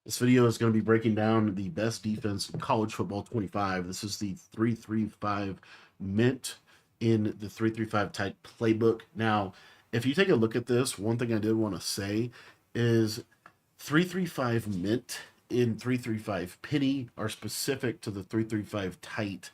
This video is going to be breaking down the best defense in college football 25. This is the 335 mint in the 335 type playbook. Now, if you take a look at this, one thing I did want to say is 335 mint in 335 penny are specific to the 335 tight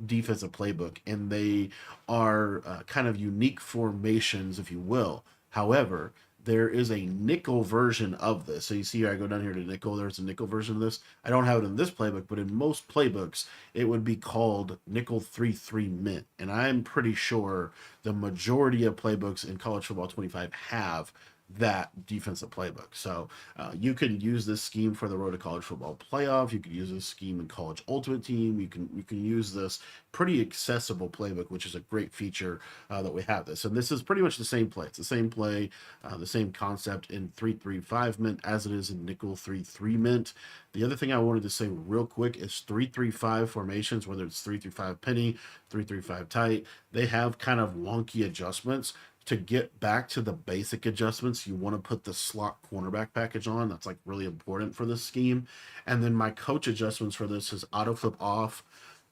defensive playbook, and they are kind of unique formations, if you will. However, there is a nickel version of this. So you see here, I go down here to nickel. There's a nickel version of this. I don't have it in this playbook, but in most playbooks, it would be called nickel 3-3 mint. And I'm pretty sure the majority of playbooks in college football 25 have that defensive playbook. So you can use this scheme for the Road to College Football Playoff. You can use this scheme in College Ultimate Team. You can use this pretty accessible playbook, which is a great feature that we have this. And this is pretty much the same play. It's the same play, the same concept in 335 mint as it is in nickel 3-3 mint. The other thing I wanted to say real quick is 335 formations, whether it's 335 penny, 335 tight, they have kind of wonky adjustments. To get back to the basic adjustments, you want to put the slot cornerback package on. That's like really important for this scheme. And then my coach adjustments for this is auto flip off,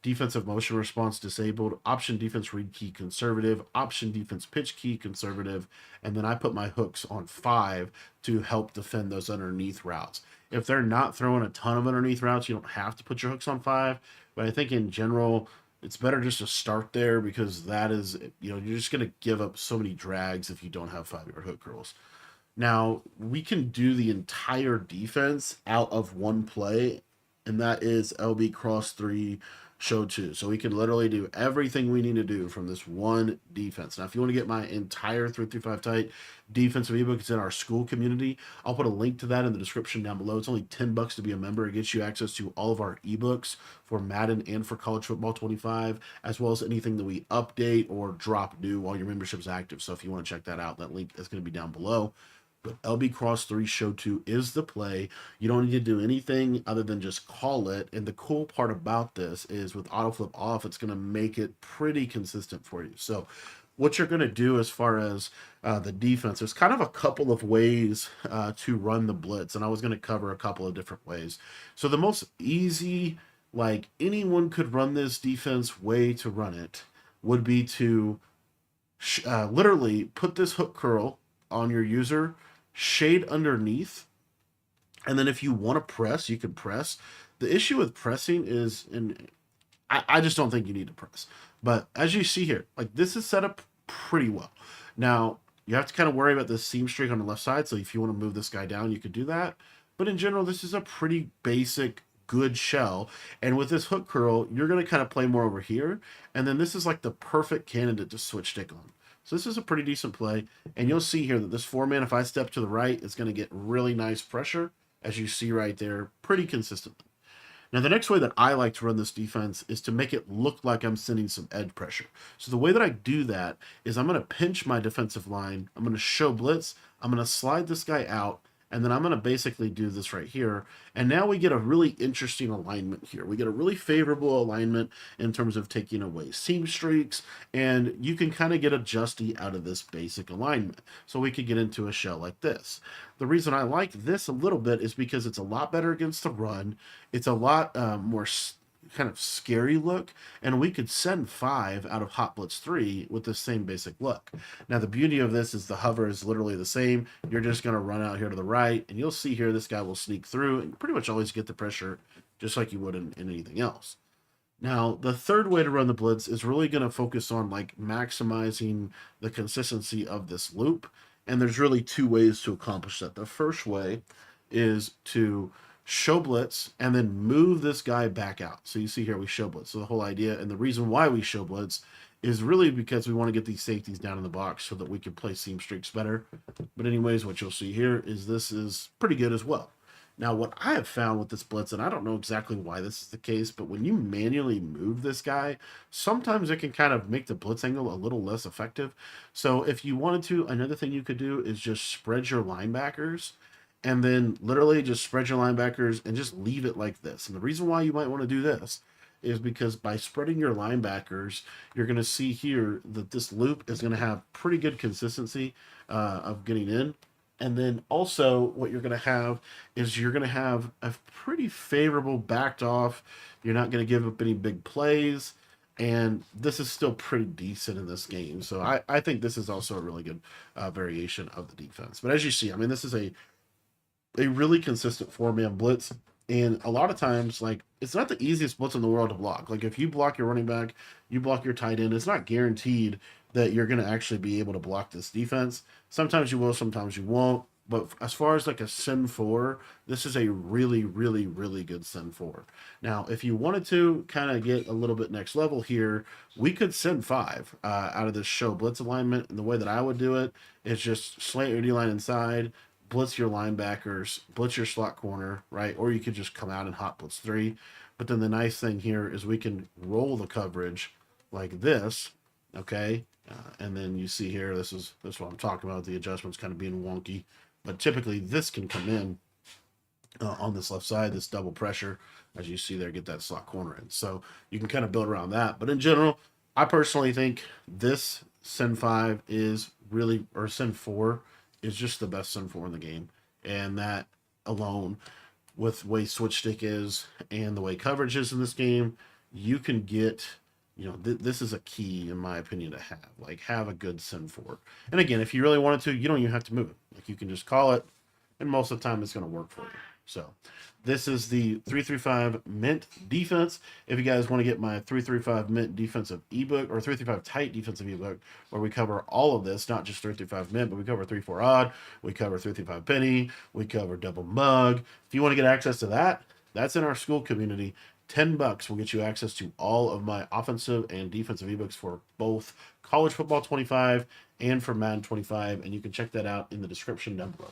defensive motion response disabled, option defense read key conservative, option defense pitch key conservative, and then I put my hooks on 5 to help defend those underneath routes. If they're not throwing a ton of underneath routes, you don't have to put your hooks on 5, but I think in general, it's better just to start there because that is, you're just going to give up so many drags if you don't have 5-yard hook curls. Now, we can do the entire defense out of one play, and that is LB cross 3, show 2. So we can literally do everything we need to do from this one defense. Now, if you want to get my entire 335 tight defensive ebook, it's in our school community. I'll put a link to that in the description down below. It's only $10 to be a member. It gets you access to all of our ebooks for Madden and for College Football 25, as well as anything that we update or drop new while your membership is active. So if you want to check that out, that link is going to be down below. But LB Cross 3 Show 2 is the play. You don't need to do anything other than just call it. And the cool part about this is with auto flip off, it's going to make it pretty consistent for you. So what you're going to do as far as the defense, there's kind of a couple of ways to run the blitz. And I was going to cover a couple of different ways. So the most easy, like anyone could run this defense way to run it, would be to literally put this hook curl on your user, shade underneath, and then if you want to press, you can press. The issue with pressing is, and I just don't think you need to press, but as you see here, like this is set up pretty well. Now you have to kind of worry about this seam streak on the left side, so if you want to move this guy down, you could do that, but in general, this is a pretty basic good shell. And with this hook curl, you're going to kind of play more over here, and then this is like the perfect candidate to switch stick on. So this is a pretty decent play. And you'll see here that this 4-man, if I step to the right, it's going to get really nice pressure, as you see right there, pretty consistently. Now, the next way that I like to run this defense is to make it look like I'm sending some edge pressure. So the way that I do that is I'm going to pinch my defensive line. I'm going to show blitz. I'm going to slide this guy out. And then I'm going to basically do this right here. And now we get a really interesting alignment here. We get a really favorable alignment in terms of taking away seam streaks. And you can kind of get a justy out of this basic alignment. So we could get into a shell like this. The reason I like this a little bit is because it's a lot better against the run. It's a lot more kind of scary look, and we could send 5 out of Hot Blitz 3 with the same basic look. Now the beauty of this is the hover is literally the same. You're just going to run out here to the right, and you'll see here this guy will sneak through and pretty much always get the pressure just like you would in anything else. Now, the third way to run the blitz is really going to focus on like maximizing the consistency of this loop, and there's really 2 ways to accomplish that. The first way is to show blitz and then move this guy back out. So you see here we show blitz. So the whole idea and the reason why we show blitz is really because we want to get these safeties down in the box so that we can play seam streaks better. But anyways, what you'll see here is this is pretty good as well. Now, what I have found with this blitz, and I don't know exactly why this is the case, but when you manually move this guy, sometimes it can kind of make the blitz angle a little less effective. So if you wanted to, another thing you could do is just spread your linebackers and then literally just spread your linebackers and just leave it like this. And the reason why you might want to do this is because by spreading your linebackers, you're going to see here that this loop is going to have pretty good consistency of getting in. And then also what you're going to have is you're going to have a pretty favorable backed off. You're not going to give up any big plays. And this is still pretty decent in this game. So I think this is also a really good variation of the defense. But as you see, I mean, this is a really consistent four-man blitz. And a lot of times, like, it's not the easiest blitz in the world to block. Like, if you block your running back, you block your tight end, it's not guaranteed that you're going to actually be able to block this defense. Sometimes you will, sometimes you won't. But as far as like a Sin 4, this is a really, really, really good Sin 4. Now, if you wanted to kind of get a little bit next level here, we could Sin 5 out of this show blitz alignment. And the way that I would do it is just slant your D-line inside, blitz your linebackers, blitz your slot corner, right? Or you could just come out and hot blitz 3. But then the nice thing here is we can roll the coverage like this, okay? And then you see here, this is what I'm talking about, the adjustments kind of being wonky. But typically this can come in on this left side, this double pressure, as you see there, get that slot corner in. So you can kind of build around that. But in general, I personally think this Sin 5 is really, or Sin 4 is just the best Sin 4 in the game. And that alone, with the way switch stick is and the way coverage is in this game, you can get, you know, this is a key, in my opinion, to have. Like, have a good Sin 4. And again, if you really wanted to, you don't even have to move it. Like, you can just call it, and most of the time it's going to work for you. So this is the 335 Mint defense. If you guys want to get my 335 Mint defensive ebook, or 335 tight defensive ebook, where we cover all of this, not just 335 Mint, but we cover 3-4 odd, we cover 335 penny, we cover double mug. If you want to get access to that, that's in our school community. $10 will get you access to all of my offensive and defensive ebooks for both college football 25 and for Madden 25, and you can check that out in the description down below.